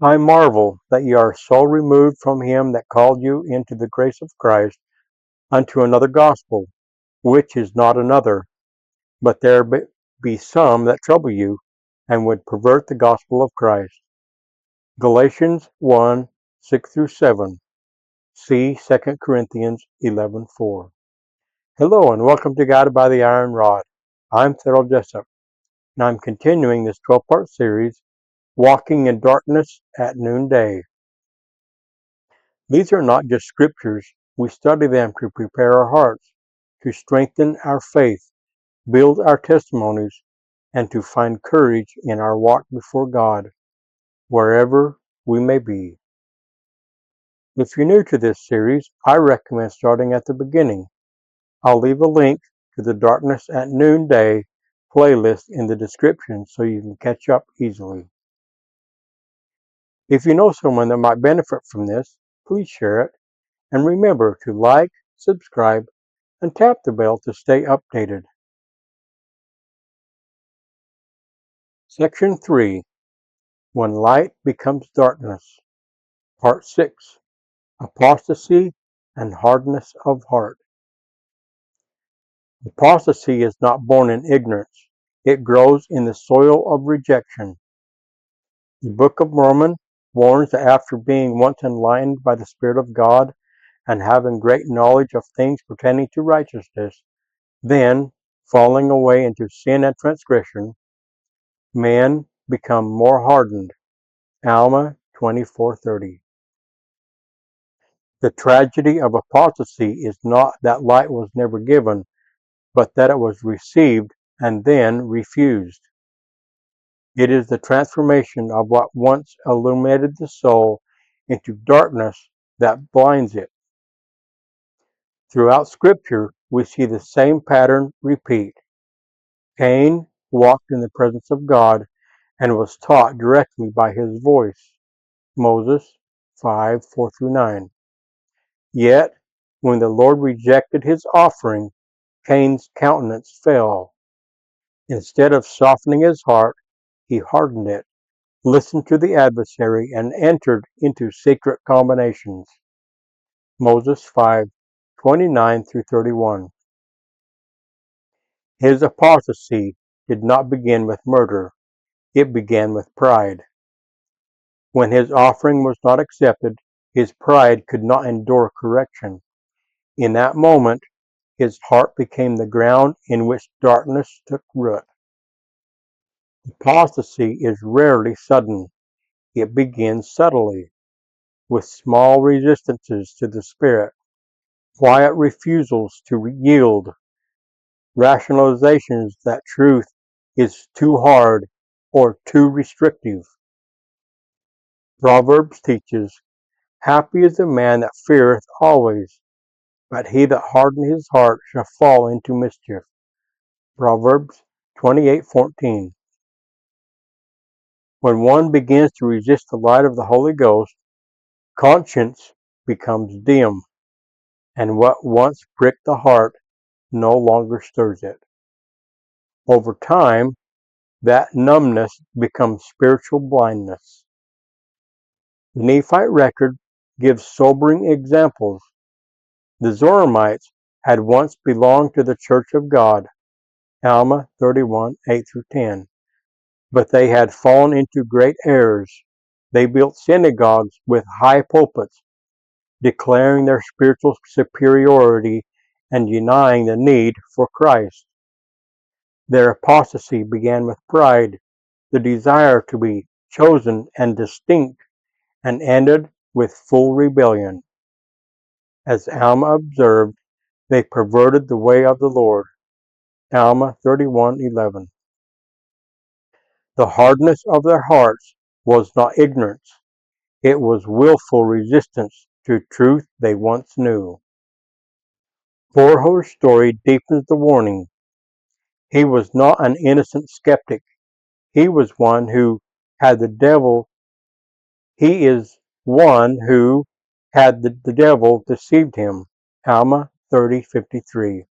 I marvel that ye are so removed from him that called you into the grace of Christ unto another gospel, which is not another, but there be some that trouble you, and would pervert the gospel of Christ. Galatians 1, 6-7. See 2 Corinthians 11:4. Hello and welcome to Guided by the Iron Rod. I'm Thurl Jessup, and I'm continuing this 12-part series, Walking in Darkness at Noonday. These are not just scriptures. We study them to prepare our hearts, to strengthen our faith, build our testimonies, and to find courage in our walk before God, wherever we may be. If you're new to this series, I recommend starting at the beginning. I'll leave a link to the Darkness at Noonday playlist in the description so you can catch up easily. If you know someone that might benefit from this, please share it. And remember to like, subscribe, and tap the bell to stay updated. Section 3. When Light Becomes Darkness. Part 6. Apostasy and Hardness of Heart. Apostasy is not born in ignorance. It grows in the soil of rejection. The Book of Mormon warns that after being once enlightened by the Spirit of God and having great knowledge of things pertaining to righteousness, then, falling away into sin and transgression, men become more hardened. Alma 24:30. The tragedy of apostasy is not that light was never given, but that it was received and then refused. It is the transformation of what once illuminated the soul into darkness that blinds it. Throughout Scripture, we see the same pattern repeat. Cain walked in the presence of God and was taught directly by his voice. Moses 5:4-9. Yet, when the Lord rejected his offering, Cain's countenance fell. Instead of softening his heart, he hardened it, listened to the adversary, and entered into secret combinations. Moses 5:29-31. His apostasy did not begin with murder. It began with pride. When his offering was not accepted, his pride could not endure correction. In that moment, his heart became the ground in which darkness took root. Apostasy is rarely sudden. It begins subtly, with small resistances to the Spirit, quiet refusals to yield, rationalizations that truth is too hard or too restrictive. Proverbs teaches, "Happy is the man that feareth always, but he that hardeneth his heart shall fall into mischief." Proverbs 28:14. When one begins to resist the light of the Holy Ghost, conscience becomes dim, and what once pricked the heart no longer stirs it. Over time, that numbness becomes spiritual blindness. The Nephite record gives sobering examples. The Zoramites had once belonged to the Church of God, Alma 31:8-10, but they had fallen into great errors. They built synagogues with high pulpits, declaring their spiritual superiority and denying the need for Christ. Their apostasy began with pride, the desire to be chosen and distinct, and ended with full rebellion. As Alma observed, they perverted the way of the Lord. Alma 31:11. The hardness of their hearts was not ignorance. It was willful resistance to truth they once knew. Korihor's story deepens the warning. He was not an innocent skeptic. He was one who had the devil. He is one who had the devil deceived him. Alma 30:53.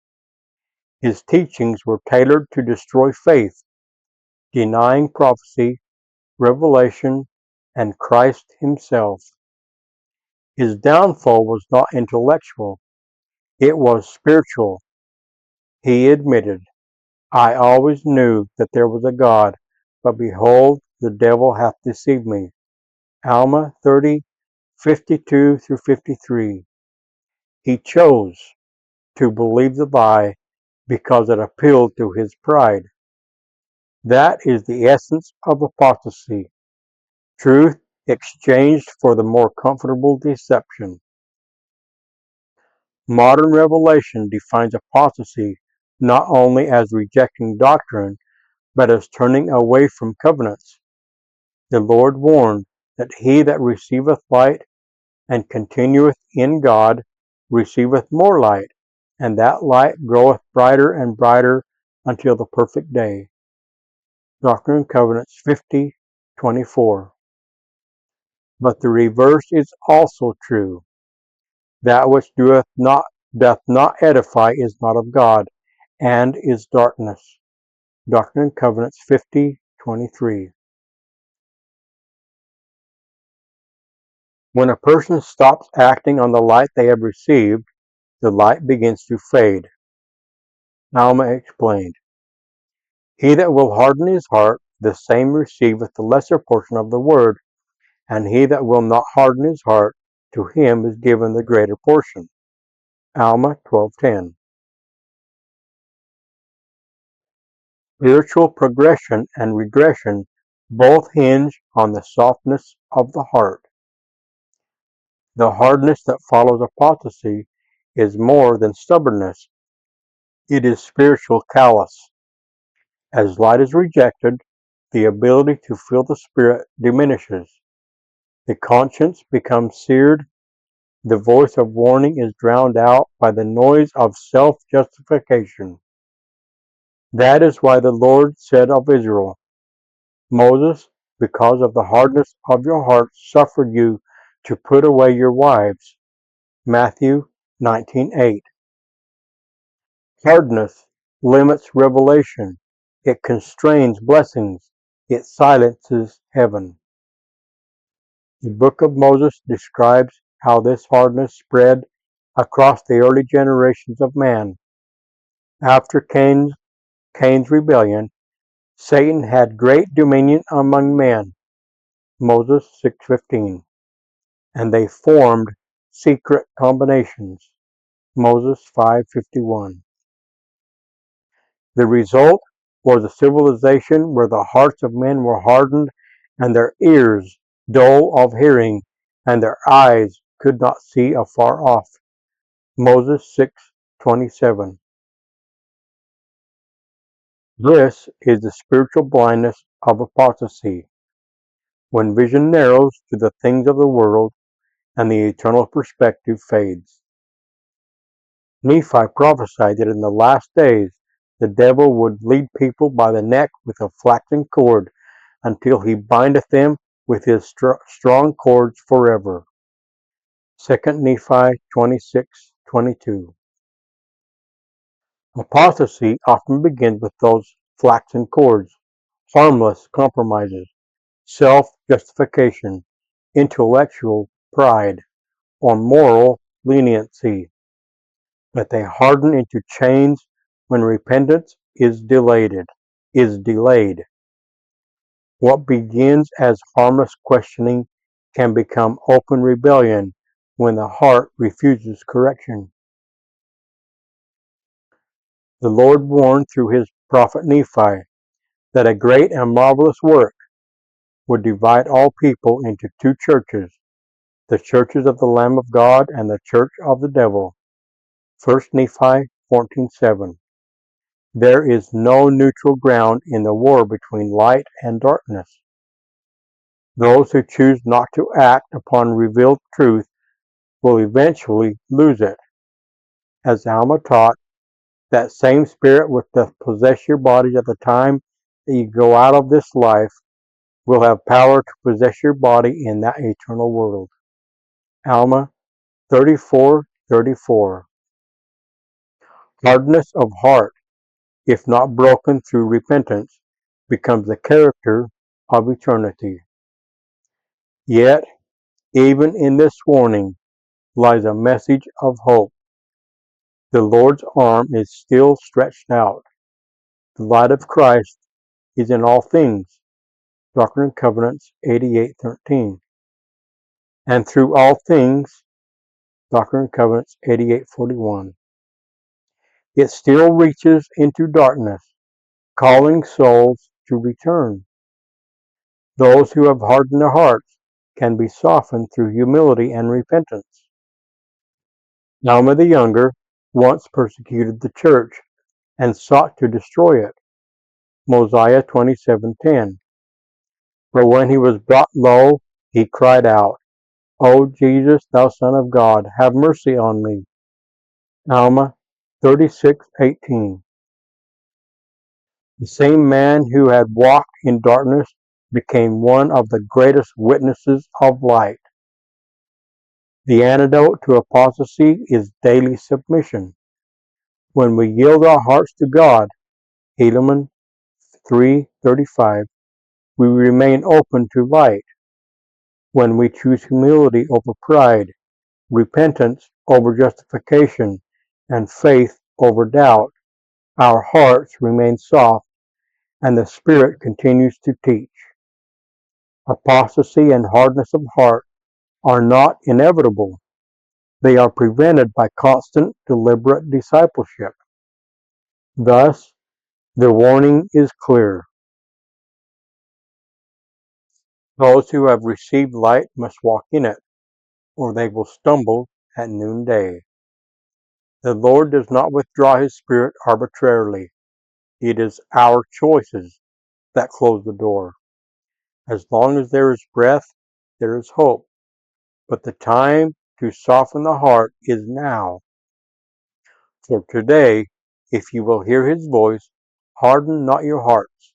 His teachings were tailored to destroy faith, denying prophecy, revelation, and Christ himself. His downfall was not intellectual, it was spiritual. He admitted, I always knew that there was a God, but behold, the devil hath deceived me. Alma 30:52-53. He chose to believe the lie because it appealed to his pride. That is the essence of apostasy. Truth exchanged for the more comfortable deception. Modern revelation defines apostasy not only as rejecting doctrine, but as turning away from covenants. The Lord warned that he that receiveth light and continueth in God receiveth more light, and that light groweth brighter and brighter until the perfect day. Doctrine and Covenants 50:24. But the reverse is also true. That which doth not edify is not of God, and is darkness. Doctrine and Covenants 50:23. When a person stops acting on the light they have received, the light begins to fade. Alma explained, He that will harden his heart, the same receiveth the lesser portion of the word, and he that will not harden his heart, to him is given the greater portion. Alma 12:10. Spiritual progression and regression both hinge on the softness of the heart. The hardness that follows apostasy is more than stubbornness. It is spiritual callous. As light is rejected, the ability to feel the Spirit diminishes. The conscience becomes seared. The voice of warning is drowned out by the noise of self-justification. That is why the Lord said of Israel, Moses, because of the hardness of your heart suffered you to put away your wives. Matthew 19:8. Hardness limits revelation. It constrains blessings. It silences heaven. The Book of Moses describes how this hardness spread across the early generations of man. After Cain's rebellion, Satan had great dominion among men. Moses 6:15. And they formed secret combinations. Moses 5:51. The result was a civilization where the hearts of men were hardened and their ears dull of hearing and their eyes could not see afar off. Moses 6:27. This is the spiritual blindness of apostasy, when vision narrows to the things of the world and the eternal perspective fades. Nephi prophesied that in the last days the devil would lead people by the neck with a flaxen cord until he bindeth them with his strong cords forever. 2 Nephi 26:22. Apostasy often begins with those flaxen cords, harmless compromises, self-justification, intellectual pride, or moral leniency, but they harden into chains when repentance is delayed. What begins as harmless questioning can become open rebellion when the heart refuses correction. The Lord warned through his prophet Nephi that a great and marvelous work would divide all people into two churches, the churches of the Lamb of God and the church of the devil. 1 Nephi 14:7. There is no neutral ground in the war between light and darkness. Those who choose not to act upon revealed truth will eventually lose it. As Alma taught, that same spirit which doth possess your bodies at the time that you go out of this life will have power to possess your body in that eternal world. Alma 34:34. Hardness of heart, if not broken through repentance, becomes the character of eternity. Yet, even in this warning lies a message of hope. The Lord's arm is still stretched out. The light of Christ is in all things. Doctrine and Covenants 88:13. And through all things, Doctrine and Covenants 88:41. It still reaches into darkness, calling souls to return. Those who have hardened their hearts can be softened through humility and repentance. Alma the Younger once persecuted the church and sought to destroy it. Mosiah 27:10. But when he was brought low, he cried out, O Jesus, thou Son of God, have mercy on me. Alma 36:18. The same man who had walked in darkness became one of the greatest witnesses of light. The antidote to apostasy is daily submission. When we yield our hearts to God, Helaman 3:35, we remain open to light. When we choose humility over pride, repentance over justification, and faith over doubt, our hearts remain soft and the Spirit continues to teach. Apostasy and hardness of heart are not inevitable. They are prevented by constant, deliberate discipleship. Thus, the warning is clear. Those who have received light must walk in it, or they will stumble at noonday. The Lord does not withdraw His Spirit arbitrarily. It is our choices that close the door. As long as there is breath, there is hope. But the time to soften the heart is now. For today, if you will hear His voice, harden not your hearts.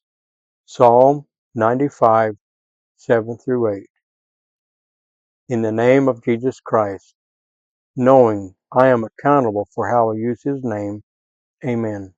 Psalm 95:7-8. In the name of Jesus Christ, knowing I am accountable for how I use His name, amen.